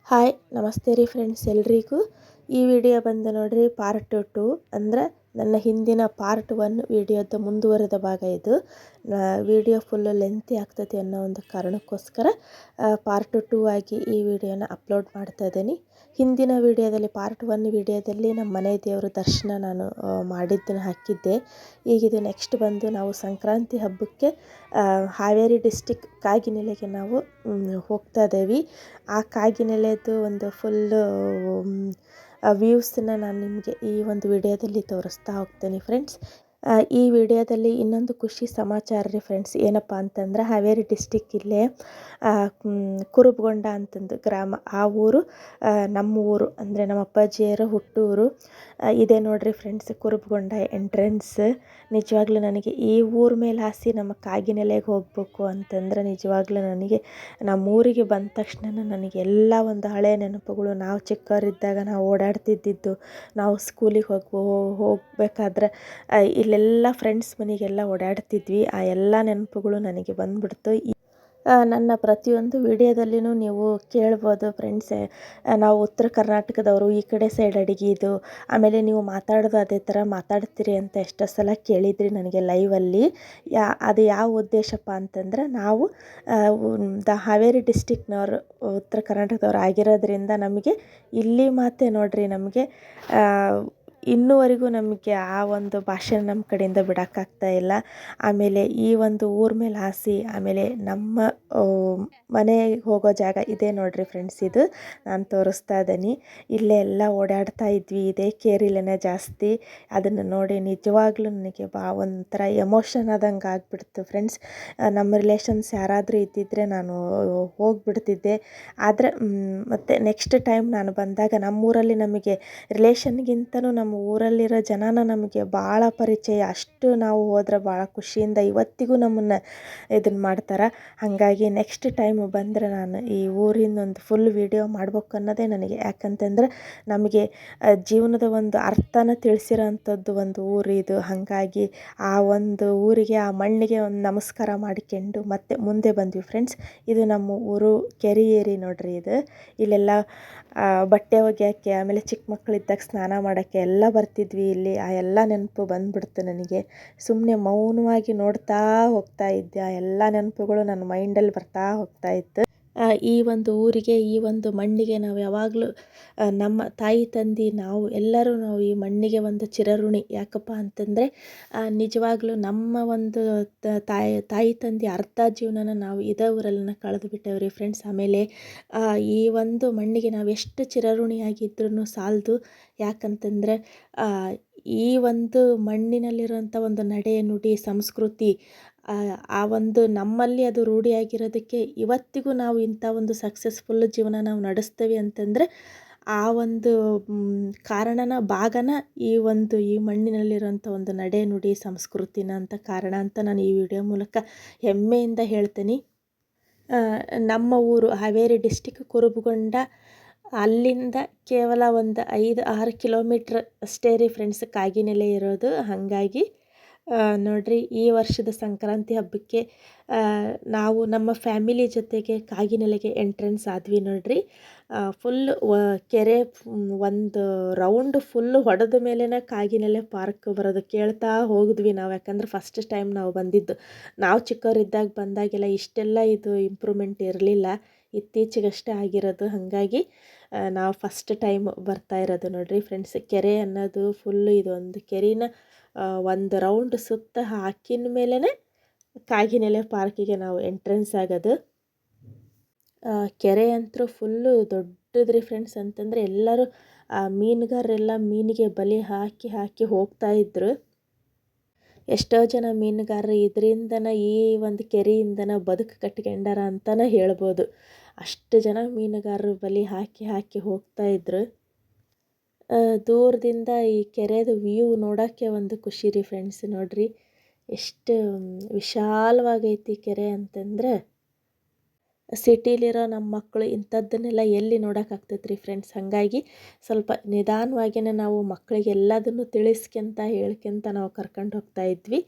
Hi ನಮಸ್ತೆ ರೀ friends ಎಲ್ರಿಗೂ. ಈ ವಿಡಿಯೋ ಬಂದು ನೋಡ್ರಿ ಪಾರ್ಟ್ 2 ಅಂದರೆ ನನ್ನ ಹಿಂದಿನ ಪಾರ್ಟ್ 1 ವಿಡಿಯೋದ ಮುಂದುವರೆದ ಭಾಗ ಇದು. ವಿಡಿಯೋ ಫುಲ್ಲು ಲೆಂತಿ ಆಗ್ತದೆ ಅನ್ನೋ ಒಂದು ಕಾರಣಕ್ಕೋಸ್ಕರ ಪಾರ್ಟ್ 2 ಆಗಿ ಈ ವಿಡಿಯೋನ ಅಪ್ಲೋಡ್ ಮಾಡ್ತಾ ಇದ್ದೀನಿ. ಹಿಂದಿನ ವಿಡಿಯೋದಲ್ಲಿ ಪಾರ್ಟ್ 1 ವಿಡಿಯೋದಲ್ಲಿ ನಮ್ಮ ಮನೆ ದೇವರ ದರ್ಶನ ನಾನು ಮಾಡಿದ್ದನ್ನು ಹಾಕಿದ್ದೆ. ಈಗಿದು ನೆಕ್ಸ್ಟ್ ಬಂದು ನಾವು ಸಂಕ್ರಾಂತಿ ಹಬ್ಬಕ್ಕೆ ಹಾವೇರಿ ಡಿಸ್ಟಿಕ್ ಕಾಗಿನೆಲೆಗೆ ನಾವು ಹೋಗ್ತಾ ಇದ್ದೇವೆ. ಆ ಕಾಗಿನೆಲೆದು ಒಂದು ಫುಲ್ಲು ವ್ಯೂಸನ್ನ ನಾನು ನಿಮಗೆ ಈ ಒಂದು ವಿಡಿಯೋದಲ್ಲಿ ತೋರಿಸ್ತಾ ಹೋಗ್ತೇನೆ ಫ್ರೆಂಡ್ಸ್. ಈ ವಿಡಿಯೋದಲ್ಲಿ ಇನ್ನೊಂದು ಖುಷಿ ಸಮಾಚಾರ ರೀ ಫ್ರೆಂಡ್ಸ್. ಏನಪ್ಪ ಅಂತಂದ್ರೆ ಹಾವೇರಿ ಡಿಸ್ಟಿಕ್ ಇಲ್ಲೇ ಕುರುಬಗೊಂಡ ಅಂತಂದು ಗ್ರಾಮ, ಆ ಊರು ನಮ್ಮ ಊರು ಅಂದರೆ ನಮ್ಮ ಅಪ್ಪಾಜಿಯರ ಹುಟ್ಟೂರು ಇದೆ ನೋಡ್ರಿ ಫ್ರೆಂಡ್ಸ್. ಕುರುಬಗೊಂಡ ಎಂಟ್ರೆನ್ಸ್ ನಿಜವಾಗ್ಲೂ ನನಗೆ ಈ ಊರ ಮೇಲೆ ಆಸೆ ನಮ್ಮ ಕಾಗಿನೆಲೆಗೆ ಹೋಗ್ಬೇಕು ಅಂತಂದ್ರೆ ನಿಜವಾಗ್ಲೂ ನನಗೆ ನಮ್ಮೂರಿಗೆ ಬಂದ ತಕ್ಷಣ ನನಗೆ ಎಲ್ಲ ಒಂದು ಹಳೆಯ ನೆನಪುಗಳು, ನಾವು ಚಿಕ್ಕವರಿದ್ದಾಗ ನಾವು ಓಡಾಡ್ತಿದ್ದಿದ್ದು, ನಾವು ಸ್ಕೂಲಿಗೆ ಹೋಗಬೇಕಾದ್ರೆ ಇಲ್ಲೆಲ್ಲ ಫ್ರೆಂಡ್ಸ್ ಮನೆಗೆಲ್ಲ ಓಡಾಡ್ತಿದ್ವಿ. ಆ ಎಲ್ಲ ನೆನಪುಗಳು ನನಗೆ ಬಂದ್ಬಿಡ್ತು. ನನ್ನ ಪ್ರತಿಯೊಂದು ವಿಡಿಯೋದಲ್ಲಿನೂ ನೀವು ಕೇಳ್ಬೋದು ಫ್ರೆಂಡ್ಸ್, ನಾವು ಉತ್ತರ ಕರ್ನಾಟಕದವರು, ಈ ಕಡೆ ಸೈಡ್ ಅಡುಗೆ ಇದು, ಆಮೇಲೆ ನೀವು ಮಾತಾಡೋದು ಅದೇ ಥರ ಮಾತಾಡ್ತೀರಿ ಅಂತ ಎಷ್ಟೋ ಸಲ ಕೇಳಿದ್ರಿ ನನಗೆ ಲೈವಲ್ಲಿ. ಅದು ಯಾವ ಉದ್ದೇಶಪ್ಪ ಅಂತಂದ್ರೆ ನಾವು ಹಾವೇರಿ ಡಿಸ್ಟಿಕ್ನವರು, ಉತ್ತರ ಕರ್ನಾಟಕದವ್ರು ಆಗಿರೋದ್ರಿಂದ ನಮಗೆ ಇಲ್ಲಿ ಮಾತೇ ನೋಡ್ರಿ ನಮಗೆ ಇನ್ನೂವರೆಗೂ ನಮಗೆ ಆ ಒಂದು ಭಾಷೆ ನಮ್ಮ ಕಡೆಯಿಂದ ಬಿಡೋಕ್ಕಾಗ್ತಾ ಇಲ್ಲ. ಆಮೇಲೆ ಈ ಒಂದು ಊರ ಮೇಲೆ ಆಸೆ, ಆಮೇಲೆ ನಮ್ಮ ಮನೆಗೆ ಹೋಗೋ ಜಾಗ ಇದೆ ನೋಡ್ರಿ ಫ್ರೆಂಡ್ಸ್. ಇದು ನಾನು ತೋರಿಸ್ತಾ ಇದ್ದೀನಿ. ಇಲ್ಲೇ ಎಲ್ಲ ಓಡಾಡ್ತಾ ಇದ್ವಿ, ಇದೇ ಕೇರಿಲೇನೆ ಜಾಸ್ತಿ. ಅದನ್ನು ನೋಡಿ ನಿಜವಾಗ್ಲೂ ನನಗೆ ಒಂಥರ ಎಮೋಷನ್ ಆದಂಗೆ ಆಗಿಬಿಡ್ತು ಫ್ರೆಂಡ್ಸ್. ನಮ್ಮ ರಿಲೇಷನ್ಸ್ ಯಾರಾದರೂ ಇದ್ದಿದ್ದರೆ ನಾನು ಹೋಗಿಬಿಡ್ತಿದ್ದೆ. ಆದರೆ ಮತ್ತು ನೆಕ್ಸ್ಟ್ ಟೈಮ್ ನಾನು ಬಂದಾಗ ನಮ್ಮೂರಲ್ಲಿ ನಮಗೆ ರಿಲೇಷನ್ಗಿಂತನೂ ನಮ್ಮ ಊರಲ್ಲಿರೋ ಜನನ ನಮಗೆ ಭಾಳ ಪರಿಚಯ. ಅಷ್ಟು ನಾವು ಹೋದ್ರೆ ಭಾಳ ಖುಷಿಯಿಂದ ಇವತ್ತಿಗೂ ನಮ್ಮನ್ನು ಇದನ್ನು ಮಾಡ್ತಾರೆ. ಹಾಗಾಗಿ ನೆಕ್ಸ್ಟ್ ಟೈಮ್ ಬಂದರೆ ನಾನು ಈ ಊರಿನ ಒಂದು ಫುಲ್ ವಿಡಿಯೋ ಮಾಡ್ಬೇಕು ಅನ್ನೋದೇ ನನಗೆ. ಯಾಕಂತಂದ್ರೆ ನಮಗೆ ಜೀವನದ ಒಂದು ಅರ್ಥನ ತಿಳಿಸಿರೋ ಅಂಥದ್ದು ಒಂದು ಊರು ಇದು. ಹಾಗಾಗಿ ಆ ಒಂದು ಊರಿಗೆ, ಆ ಮಣ್ಣಿಗೆ ಒಂದು ನಮಸ್ಕಾರ ಮಾಡಿಕೊಂಡು ಮತ್ತೆ ಮುಂದೆ ಬಂದ್ವಿ ಫ್ರೆಂಡ್ಸ್. ಇದು ನಮ್ಮ ಊರು ಕೆರಿಯೇರಿ ನೋಡ್ರಿ. ಇದು ಇಲ್ಲೆಲ್ಲ ಬಟ್ಟೆ ಒಗೆಯೋಕ್ಕೆ, ಆಮೇಲೆ ಚಿಕ್ಕ ಮಕ್ಕಳಿದ್ದಾಗ ಸ್ನಾನ ಮಾಡೋಕ್ಕೆ ಎಲ್ಲ ಬರ್ತಿದ್ವಿ ಇಲ್ಲಿ. ಆ ಎಲ್ಲ ನೆನಪು ಬಂದ್ಬಿಡ್ತು ನನಗೆ. ಸುಮ್ಮನೆ ಮೌನವಾಗಿ ನೋಡ್ತಾ ಹೋಗ್ತಾ ಇದ್ದೆ. ಆ ಎಲ್ಲ ನೆನಪುಗಳು ನನ್ನ ಮೈಂಡಲ್ಲಿ ಬರ್ತಾ ಹೋಗ್ತಾ ಇತ್ತು. ಈ ಒಂದು ಊರಿಗೆ, ಈ ಒಂದು ಮಣ್ಣಿಗೆ ನಾವು ಯಾವಾಗಲೂ ನಮ್ಮ ತಾಯಿ ತಂದೆ ನಾವು ಎಲ್ಲರೂ ನಾವು ಈ ಮಣ್ಣಿಗೆ ಒಂದು ಚಿರಋಣಿ. ಯಾಕಪ್ಪ ಅಂತಂದರೆ ನಿಜವಾಗ್ಲೂ ನಮ್ಮ ಒಂದು ತಾಯಿ ತಂದೆ ಅರ್ಧ ಜೀವನನ ನಾವು ಇದೇ ಊರಲ್ಲೇ ಕಳೆದು ಬಿಟ್ಟೇವ್ರಿ ಫ್ರೆಂಡ್ಸ್. ಆಮೇಲೆ ಈ ಒಂದು ಮಣ್ಣಿಗೆ ನಾವು ಎಷ್ಟು ಚಿರಋಣಿಯಾಗಿದ್ರೂ ಸಾಲದು. ಯಾಕಂತಂದರೆ ಈ ಒಂದು ಮಣ್ಣಿನಲ್ಲಿರುವಂಥ ಒಂದು ನಡೆ, ನುಡಿ, ಸಂಸ್ಕೃತಿ, ಆ ಒಂದು ನಮ್ಮಲ್ಲಿ ಅದು ರೂಢಿಯಾಗಿರೋದಕ್ಕೆ ಇವತ್ತಿಗೂ ನಾವು ಇಂಥ ಒಂದು ಸಕ್ಸಸ್ಫುಲ್ ಜೀವನ ನಾವು ನಡೆಸ್ತೇವೆ ಅಂತಂದರೆ ಆ ಒಂದು ಭಾಗನ ಈ ಮಣ್ಣಿನಲ್ಲಿರೋಂಥ ಒಂದು ನಡೆ, ನುಡಿ, ಸಂಸ್ಕೃತಿನ ಅಂತ ಕಾರಣ ಅಂತ ನಾನು ಈ ವಿಡಿಯೋ ಮೂಲಕ ಹೆಮ್ಮೆಯಿಂದ ಹೇಳ್ತೀನಿ. ನಮ್ಮ ಊರು ಹಾವೇರಿ ಡಿಸ್ಟಿಕ್ ಕುರುಬಗೊಂಡ, ಅಲ್ಲಿಂದ ಕೇವಲ ಒಂದು 5-6 ಕಿಲೋಮೀಟ್ರ್ ಅಷ್ಟೇ ರೀ ಫ್ರೆಂಡ್ಸ್ ಕಾಗಿನೆಲೆ ಇರೋದು. ಹಾಗಾಗಿ ನೋಡ್ರಿ, ಈ ವರ್ಷದ ಸಂಕ್ರಾಂತಿ ಹಬ್ಬಕ್ಕೆ ನಾವು ನಮ್ಮ ಫ್ಯಾಮಿಲಿ ಜೊತೆಗೆ ಕಾಗಿನೆಲೆಗೆ ಎಂಟ್ರೆನ್ಸ್ ಆದ್ವಿ ನೋಡ್ರಿ. ಫುಲ್ ಕೆರೆ ಒಂದು ರೌಂಡ್ ಫುಲ್ಲು ಹೊಡೆದ ಮೇಲೇ ಕಾಗಿನೆಲೆ ಪಾರ್ಕ್ ಬರೋದು ಕೇಳ್ತಾ ಹೋಗಿದ್ವಿ ನಾವು. ಯಾಕಂದ್ರೆ ಫಸ್ಟ್ ಟೈಮ್ ನಾವು ಬಂದಿದ್ದು. ನಾವು ಚಿಕ್ಕವರಿದ್ದಾಗ ಬಂದಾಗೆಲ್ಲ ಇಷ್ಟೆಲ್ಲ ಇದು ಇಂಪ್ರೂವ್ಮೆಂಟ್ ಇರಲಿಲ್ಲ, ಇತ್ತೀಚೆಗಷ್ಟೇ ಆಗಿರೋದು. ಹಾಗಾಗಿ ನಾವು ಫಸ್ಟ್ ಟೈಮ್ ಬರ್ತಾ ಇರೋದು ನೋಡ್ರಿ ಫ್ರೆಂಡ್ಸ್. ಕೆರೆ ಅನ್ನೋದು ಫುಲ್ಲು ಇದೊಂದು ಕೆರೆನ ಒಂದು ರೌಂಡ್ ಸುತ್ತ ಹಾಕಿನ ಮೇಲೇ ಕಾಗಿನೆಲೆ ಪಾರ್ಕಿಗೆ ನಾವು ಎಂಟ್ರೆನ್ಸ್ ಆಗೋದು. ಕೆರೆ ಅಂತೂ ಫುಲ್ಲು ದೊಡ್ಡದ್ರಿ ಫ್ರೆಂಡ್ಸ್. ಅಂತಂದರೆ ಎಲ್ಲರೂ ಮೀನುಗಾರರೆಲ್ಲ ಮೀನಿಗೆ ಬಲೆ ಹಾಕಿ ಹೋಗ್ತಾಯಿದ್ರು. ಎಷ್ಟೋ ಜನ ಮೀನುಗಾರರು ಇದರಿಂದನ, ಈ ಒಂದು ಕೆರೆಯಿಂದನ ಬದುಕು ಕಟ್ಕೊಂಡಾರ ಅಂತಲೇ ಹೇಳ್ಬೋದು. ಅಷ್ಟು ಜನ ಮೀನುಗಾರರು ಬಲೆ ಹಾಕಿ ಹೋಗ್ತಾಯಿದ್ರು. ದೂರದಿಂದ ಈ ಕೆರೆದು ವ್ಯೂ ನೋಡೋಕ್ಕೆ ಒಂದು ಖುಷಿ ರೀ ಫ್ರೆಂಡ್ಸ್. ನೋಡ್ರಿ ಎಷ್ಟು ವಿಶಾಲವಾಗೈತಿ ಕೆರೆ ಅಂತಂದ್ರೆ ಸಿಟಿಲಿರೋ ನಮ್ಮ ಮಕ್ಕಳು ಇಂಥದ್ದನ್ನೆಲ್ಲ ಎಲ್ಲಿ ನೋಡೋಕ್ಕಾಗ್ತೈತೆ ರೀ ಫ್ರೆಂಡ್ಸ್. ಹಾಗಾಗಿ ಸ್ವಲ್ಪ ನಿಧಾನವಾಗಿಯೇ ನಾವು ಮಕ್ಕಳಿಗೆ ಎಲ್ಲದನ್ನು ತಿಳಿಸ್ಕೊಂತ ಹೇಳ್ಕೊಂತ ನಾವು ಕರ್ಕೊಂಡು ಹೋಗ್ತಾ ಇದ್ವಿ.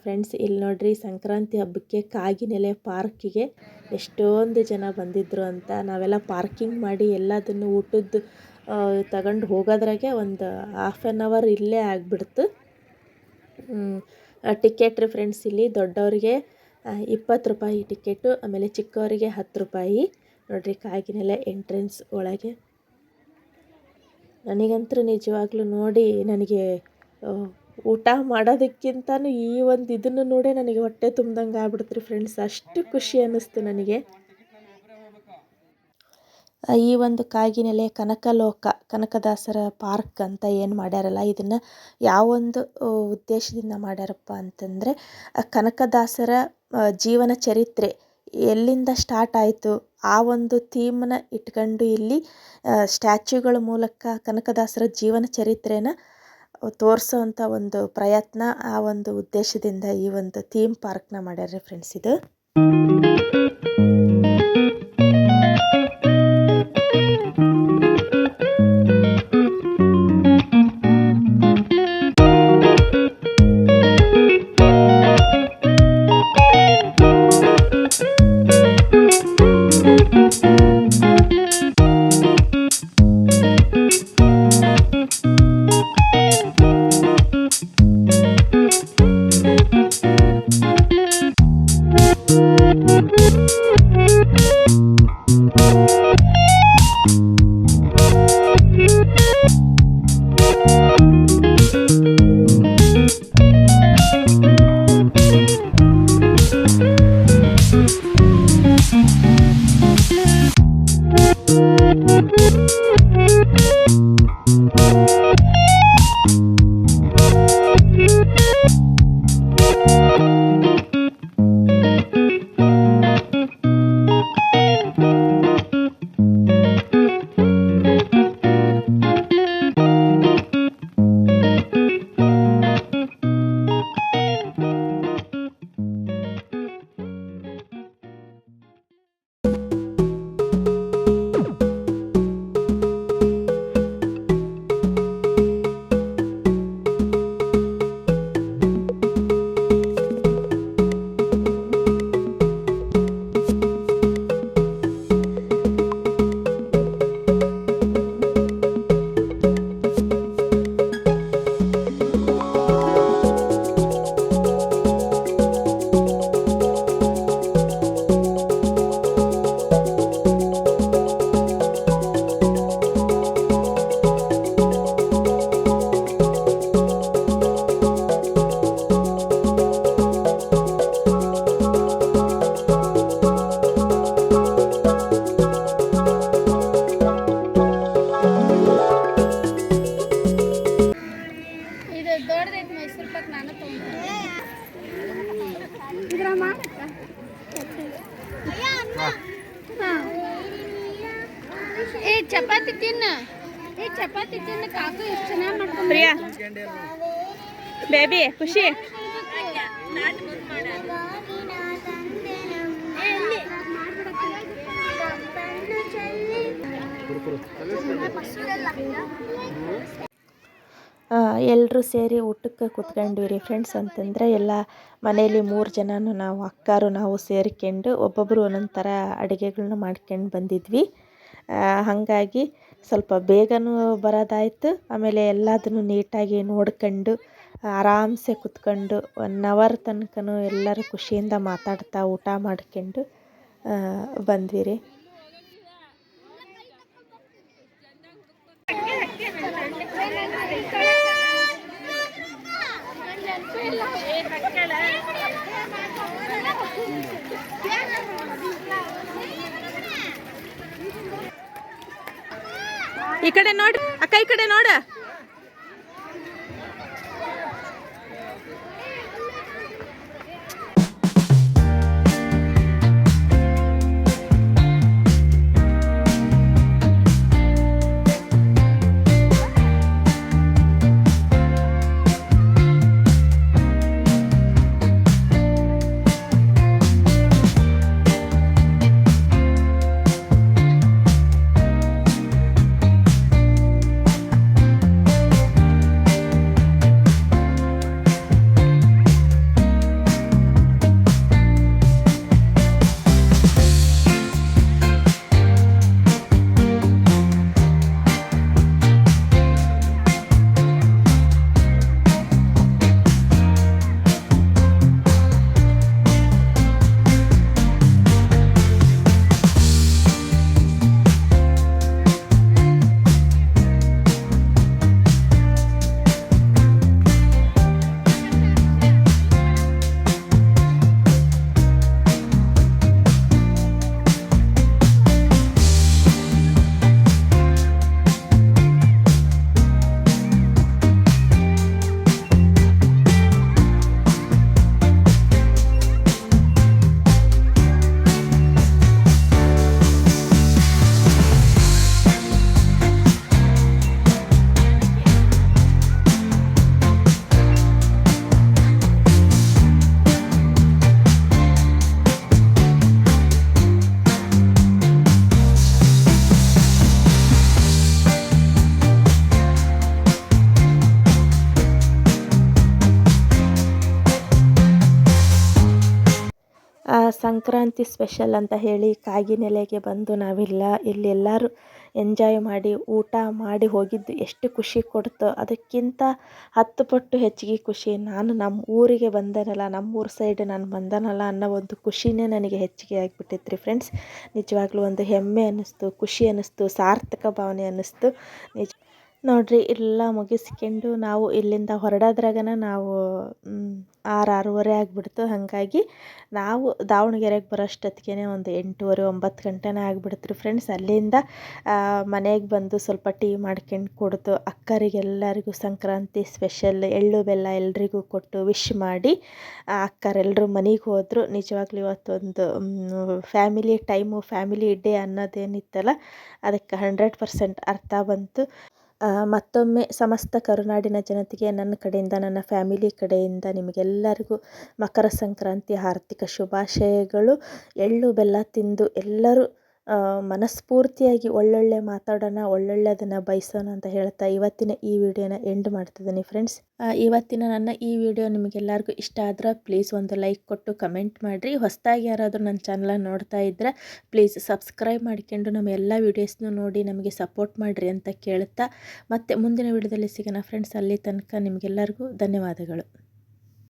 ಫ್ರೆಂಡ್ಸ್, ಇಲ್ಲಿ ನೋಡ್ರಿ, ಸಂಕ್ರಾಂತಿ ಹಬ್ಬಕ್ಕೆ ಕಾಗಿನೆಲೆ ಪಾರ್ಕಿಗೆ ಎಷ್ಟೊಂದು ಜನ ಬಂದಿದ್ದರು ಅಂತ. ನಾವೆಲ್ಲ ಪಾರ್ಕಿಂಗ್ ಮಾಡಿ ಎಲ್ಲದನ್ನು ಊಟದ್ದು ತಗೊಂಡು ಹೋಗೋದ್ರಾಗೆ ಒಂದು ಹಾಫ್ ಆನ್ ಅವರ್ ಇಲ್ಲೇ ಆಗಿಬಿಡ್ತು. ಟಿಕೆಟ್ ರೀ ಫ್ರೆಂಡ್ಸ್, ಇಲ್ಲಿ ದೊಡ್ಡವರಿಗೆ 20 ರೂಪಾಯಿ ಟಿಕೆಟು, ಆಮೇಲೆ ಚಿಕ್ಕವರಿಗೆ 10 ರೂಪಾಯಿ. ನೋಡ್ರಿ, ಕಾಗಿನೆಲೆ ಎಂಟ್ರೆನ್ಸ್ ಒಳಗೆ. ನನಗಂತೂ ನಿಜವಾಗ್ಲೂ ನೋಡಿ ನನಗೆ ಊಟ ಮಾಡೋದಕ್ಕಿಂತನೂ ಈ ಒಂದು ಇದನ್ನು ನೋಡೇ ನನಗೆ ಹೊಟ್ಟೆ ತುಂಬ್ದಂಗೆ ಆಗ್ಬಿಡ್ತು ರೀ ಫ್ರೆಂಡ್ಸ್. ಅಷ್ಟು ಖುಷಿ ಅನ್ನಿಸ್ತು ನನಗೆ. ಈ ಒಂದು ಕಾಗಿನೆಲೆ ಕನಕದಾಸರ ಪಾರ್ಕ್ ಅಂತ ಏನು ಮಾಡ್ಯಾರಲ್ಲ, ಇದನ್ನು ಯಾವೊಂದು ಉದ್ದೇಶದಿಂದ ಮಾಡ್ಯಾರಪ್ಪ ಅಂತಂದರೆ, ಕನಕದಾಸರ ಜೀವನ ಚರಿತ್ರೆ ಎಲ್ಲಿಂದ ಸ್ಟಾರ್ಟ್ ಆಯಿತು ಆ ಒಂದು ಥೀಮನ್ನ ಇಟ್ಕೊಂಡು ಇಲ್ಲಿ ಸ್ಟ್ಯಾಚ್ಯೂಗಳ ಮೂಲಕ ಕನಕದಾಸರ ಜೀವನ ಚರಿತ್ರೆನ ತೋರಿಸೋವಂಥ ಒಂದು ಪ್ರಯತ್ನ, ಆ ಒಂದು ಉದ್ದೇಶದಿಂದ ಈ ಒಂದು ಥೀಮ್ ಪಾರ್ಕ್ನ ಮಾಡ್ಯಾರ ಫ್ರೆಂಡ್ಸ್. ಇದು ಚಪಾತಿ ತಿನ್ನ ಕಾಕು ಎಷ್ಟು ಚೆನ್ನಾಗಿ ಮಾಡ್ಕೊಂಡು ಪ್ರಿಯಾ ಬೇಬಿ ಖುಷಿ. ಎಲ್ಲರೂ ಸೇರಿ ಊಟಕ್ಕೆ ಕೂತ್ಕೊಂಡ್ವಿ ರೀ ಫ್ರೆಂಡ್ಸ್. ಅಂತಂದರೆ ಎಲ್ಲ ಮನೇಲಿ 3 ಜನನೂ ನಾವು ಅಕ್ಕಾರು ನಾವು ಸೇರ್ಕೊಂಡು ಒಬ್ಬೊಬ್ಬರು ಒಂದೊಂದು ಥರ ಅಡುಗೆಗಳ್ನ ಮಾಡ್ಕೊಂಡು ಬಂದಿದ್ವಿ. ಹಾಗಾಗಿ ಸ್ವಲ್ಪ ಬೇಗನೂ ಬರೋದಾಯಿತು, ಆಮೇಲೆ ಎಲ್ಲದನ್ನು ನೀಟಾಗಿ ನೋಡ್ಕೊಂಡು ಆರಾಮ್ಸೆ ಕುತ್ಕೊಂಡು 1 ಅವರ್ ತನಕನೂ ಎಲ್ಲರೂ ಖುಷಿಯಿಂದ ಮಾತಾಡ್ತಾ ಊಟ ಮಾಡ್ಕೊಂಡು ಬಂದ್ವಿ ರೀ. ಈ ಕಡೆ ನೋಡ್ರಿ ಅಕ್ಕ, ಈ ಕಡೆ ನೋಡ. ಸಂಕ್ರಾಂತಿ ಸ್ಪೆಷಲ್ ಅಂತ ಹೇಳಿ ಕಾಗಿನೆಲೆಗೆ ಬಂದು ನಾವೆಲ್ಲ ಇಲ್ಲೆಲ್ಲರೂ ಎಂಜಾಯ್ ಮಾಡಿ ಊಟ ಮಾಡಿ ಹೋಗಿದ್ದು ಎಷ್ಟು ಖುಷಿ ಕೊಡ್ತೋ ಅದಕ್ಕಿಂತ 10 ಪಟ್ಟು ಹೆಚ್ಚಿಗೆ ಖುಷಿ ನಾನು ನಮ್ಮ ಊರಿಗೆ ಬಂದನಲ್ಲ, ನಮ್ಮೂರ ಸೈಡ್ ನಾನು ಬಂದನಲ್ಲ ಅನ್ನೋ ಒಂದು ಖುಷಿನೇ ನನಗೆ ಹೆಚ್ಚಿಗೆ ಆಗಿಬಿಟ್ಟಿತ್ತು ರೀ ಫ್ರೆಂಡ್ಸ್. ನಿಜವಾಗ್ಲೂ ಒಂದು ಹೆಮ್ಮೆ ಅನ್ನಿಸ್ತು, ಖುಷಿ ಅನ್ನಿಸ್ತು, ಸಾರ್ಥಕ ಭಾವನೆ ಅನ್ನಿಸ್ತು. ನೋಡ್ರಿ ಎಲ್ಲ ಮುಗಿಸ್ಕೊಂಡು ನಾವು ಇಲ್ಲಿಂದ ಹೊರಡೋದ್ರಾಗನ ನಾವು 6-6:30 ಆಗಿಬಿಡ್ತು. ಹಾಗಾಗಿ ನಾವು ದಾವಣಗೆರೆಗೆ ಬರೋಷ್ಟೊತ್ತಿಗೆ ಒಂದು 8:30-9 ಗಂಟೆನೇ ಆಗಿಬಿಡ್ತು ರೀ ಫ್ರೆಂಡ್ಸ್. ಅಲ್ಲಿಂದ ಮನೆಗೆ ಬಂದು ಸ್ವಲ್ಪ ಟೀ ಮಾಡ್ಕೊಂಡು ಕುಡಿದು ಅಕ್ಕರಿಗೆಲ್ಲರಿಗೂ ಸಂಕ್ರಾಂತಿ ಸ್ಪೆಷಲ್ ಎಳ್ಳು ಬೆಲ್ಲ ಎಲ್ರಿಗೂ ಕೊಟ್ಟು ವಿಶ್ ಮಾಡಿ ಅಕ್ಕರೆಲ್ಲರೂ ಮನೆಗೆ ಹೋದರು. ನಿಜವಾಗ್ಲೂ ಇವತ್ತೊಂದು ಫ್ಯಾಮಿಲಿ ಟೈಮು, ಫ್ಯಾಮಿಲಿ ಡೇ ಅನ್ನೋದೇನಿತ್ತಲ್ಲ ಅದಕ್ಕೆ 100% ಅರ್ಥ ಬಂತು. ಮತ್ತೊಮ್ಮೆ ಸಮಸ್ತ ಕರುನಾಡಿನ ಜನತೆಗೆ ನನ್ನ ಕಡೆಯಿಂದ, ನನ್ನ ಫ್ಯಾಮಿಲಿ ಕಡೆಯಿಂದ ನಿಮಗೆಲ್ಲರಿಗೂ ಮಕರ ಸಂಕ್ರಾಂತಿ ಹಾರ್ದಿಕ ಶುಭಾಶಯಗಳು. ಎಳ್ಳು ಬೆಲ್ಲ ತಿಂದು ಎಲ್ಲರೂ ಮನಸ್ಫೂರ್ತಿಯಾಗಿ ಒಳ್ಳೊಳ್ಳೆ ಮಾತಾಡೋಣ, ಒಳ್ಳೊಳ್ಳೆದನ್ನು ಬಯಸೋಣ ಅಂತ ಹೇಳ್ತಾ ಇವತ್ತಿನ ಈ ವಿಡಿಯೋನ ಎಂಡ್ ಮಾಡ್ತಿದ್ದೀನಿ ಫ್ರೆಂಡ್ಸ್. ಇವತ್ತಿನ ನನ್ನ ಈ ವಿಡಿಯೋ ನಿಮಗೆಲ್ಲರಿಗೂ ಇಷ್ಟ ಆದ್ರೆ ಪ್ಲೀಸ್ ಒಂದು ಲೈಕ್ ಕೊಟ್ಟು ಕಮೆಂಟ್ ಮಾಡಿರಿ. ಹೊಸದಾಗಿ ಯಾರಾದರೂ ನನ್ನ ಚಾನಲ್ ನೋಡ್ತಾ ಇದ್ದರೆ ಪ್ಲೀಸ್ ಸಬ್ಸ್ಕ್ರೈಬ್ ಮಾಡ್ಕೊಂಡು ನಮ್ಮ ಎಲ್ಲ ವೀಡಿಯೋಸ್ನೂ ನೋಡಿ ನಮಗೆ ಸಪೋರ್ಟ್ ಮಾಡಿರಿ ಅಂತ ಕೇಳುತ್ತಾ ಮತ್ತೆ ಮುಂದಿನ ವಿಡಿಯೋದಲ್ಲಿ ಸಿಗೋಣ ಫ್ರೆಂಡ್ಸ್. ಅಲ್ಲಿ ತನಕ ನಿಮಗೆಲ್ಲರಿಗೂ ಧನ್ಯವಾದಗಳು.